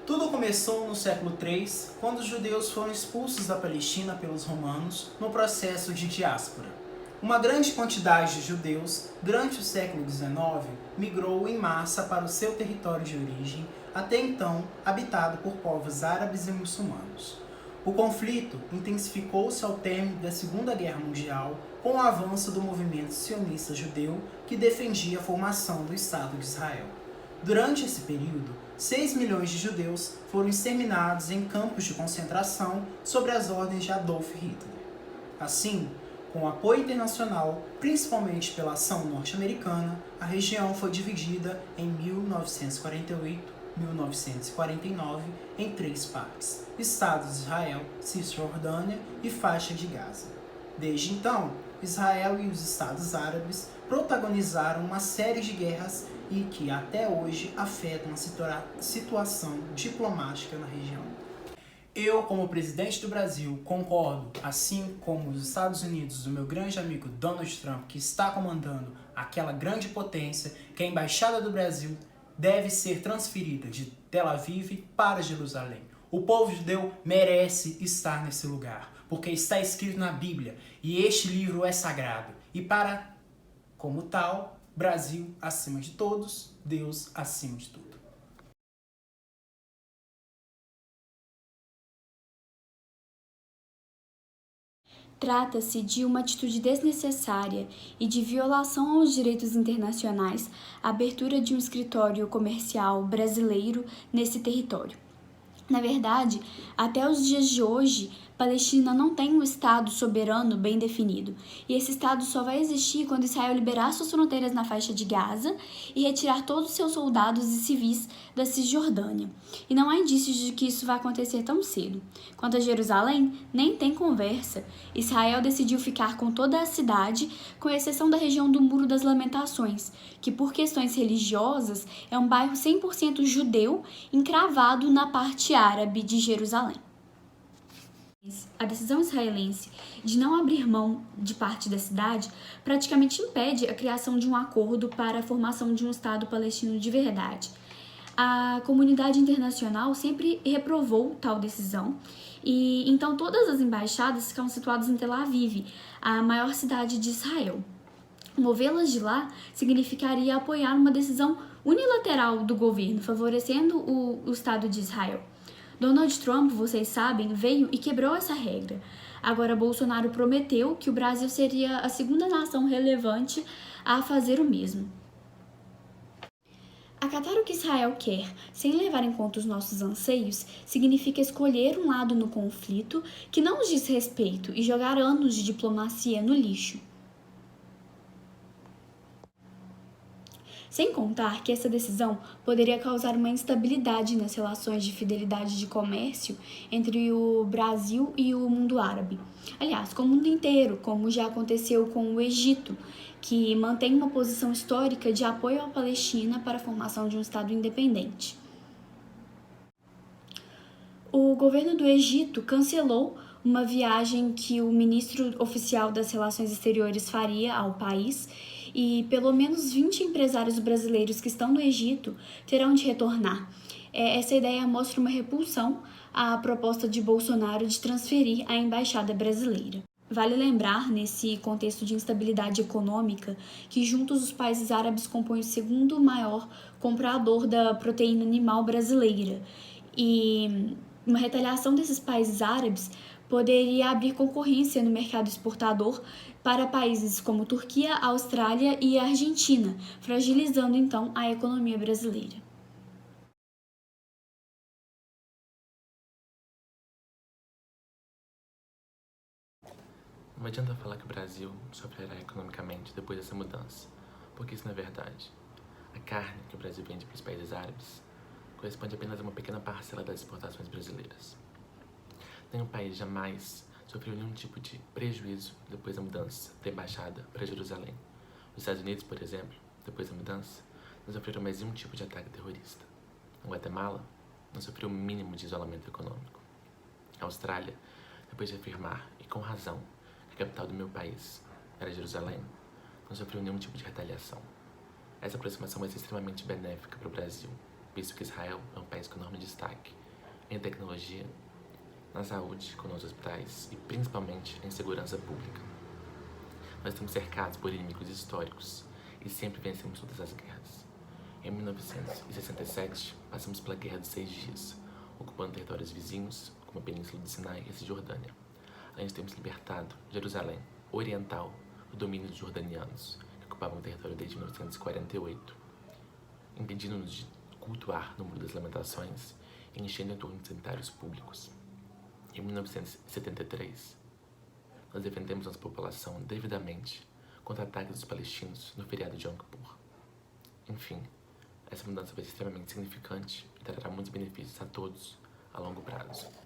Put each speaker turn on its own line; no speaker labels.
Tudo começou no século III, quando os judeus foram expulsos da Palestina pelos romanos no processo de diáspora. Uma grande quantidade de judeus, durante o século XIX, migrou em massa para o seu território de origem, até então habitado por povos árabes e muçulmanos. O conflito intensificou-se ao término da Segunda Guerra Mundial, com o avanço do movimento sionista judeu que defendia a formação do Estado de Israel. Durante esse período, 6 milhões de judeus foram exterminados em campos de concentração sob as ordens de Adolf Hitler. Assim, com o apoio internacional, principalmente pela ação norte-americana, a região foi dividida em 1948-1949 em 3 partes: Estado de Israel, Cisjordânia e faixa de Gaza. Desde então, Israel e os Estados Árabes protagonizaram uma série de guerras e que até hoje afetam a situação diplomática na região. Eu, como presidente do Brasil, concordo, assim como os Estados Unidos, o meu grande amigo Donald Trump, que está comandando aquela grande potência, que a Embaixada do Brasil deve ser transferida de Tel Aviv para Jerusalém. O povo judeu merece estar nesse lugar, porque está escrito na Bíblia, e este livro é sagrado. E como tal, Brasil acima de todos, Deus acima de tudo.
Trata-se de uma atitude desnecessária e de violação aos direitos internacionais a abertura de um escritório comercial brasileiro nesse território. Na verdade, até os dias de hoje, Palestina não tem um Estado soberano bem definido, e esse Estado só vai existir quando Israel liberar suas fronteiras na faixa de Gaza e retirar todos os seus soldados e civis da Cisjordânia. E não há indícios de que isso vai acontecer tão cedo. Quanto a Jerusalém, nem tem conversa. Israel decidiu ficar com toda a cidade, com exceção da região do Muro das Lamentações, que por questões religiosas é um bairro 100% judeu encravado na parte árabe de Jerusalém. A decisão israelense de não abrir mão de parte da cidade praticamente impede a criação de um acordo para a formação de um Estado palestino de verdade. A comunidade internacional sempre reprovou tal decisão e então todas as embaixadas ficam situadas em Tel Aviv, a maior cidade de Israel. Movê-las de lá significaria apoiar uma decisão unilateral do governo, favorecendo o Estado de Israel. Donald Trump, vocês sabem, veio e quebrou essa regra. Agora, Bolsonaro prometeu que o Brasil seria a segunda nação relevante a fazer o mesmo. Acatar o que Israel quer, sem levar em conta os nossos anseios, significa escolher um lado no conflito que não nos diz respeito e jogar anos de diplomacia no lixo. Sem contar que essa decisão poderia causar uma instabilidade nas relações de fidelidade de comércio entre o Brasil e o mundo árabe. Aliás, com o mundo inteiro, como já aconteceu com o Egito, que mantém uma posição histórica de apoio à Palestina para a formação de um Estado independente. O governo do Egito cancelou uma viagem que o ministro oficial das Relações Exteriores faria ao país e pelo menos 20 empresários brasileiros que estão no Egito terão de retornar. Essa ideia mostra uma repulsão à proposta de Bolsonaro de transferir a embaixada brasileira. Vale lembrar, nesse contexto de instabilidade econômica, que juntos os países árabes compõem o segundo maior comprador da proteína animal brasileira. E uma retaliação desses países árabes poderia abrir concorrência no mercado exportador para países como Turquia, Austrália e Argentina, fragilizando então a economia brasileira.
Não adianta falar que o Brasil sofrerá economicamente depois dessa mudança, porque isso não é verdade. A carne que o Brasil vende para os países árabes corresponde apenas a uma pequena parcela das exportações brasileiras. Nenhum país jamais sofreu nenhum tipo de prejuízo depois da mudança da embaixada para Jerusalém. Os Estados Unidos, por exemplo, depois da mudança, não sofreram mais nenhum tipo de ataque terrorista. A Guatemala não sofreu o mínimo de isolamento econômico. A Austrália, depois de afirmar, e com razão, que a capital do meu país era Jerusalém, não sofreu nenhum tipo de retaliação. Essa aproximação vai ser extremamente benéfica para o Brasil, visto que Israel é um país com enorme destaque em tecnologia, na saúde, com os hospitais e principalmente em segurança pública. Nós estamos cercados por inimigos históricos e sempre vencemos todas as guerras. Em 1967, passamos pela Guerra dos 6 Dias, ocupando territórios vizinhos, como a Península do Sinai e a Cisjordânia, além de termos libertado Jerusalém Oriental do domínio dos jordanianos, que ocupavam o território desde 1948, impedindo-nos de cultuar no Muro das Lamentações e enchendo entornos sanitários públicos. Em 1973, nós defendemos nossa população devidamente contra ataques dos palestinos no feriado de Yom Kippur. Enfim, essa mudança vai ser extremamente significante e trará muitos benefícios a todos a longo prazo.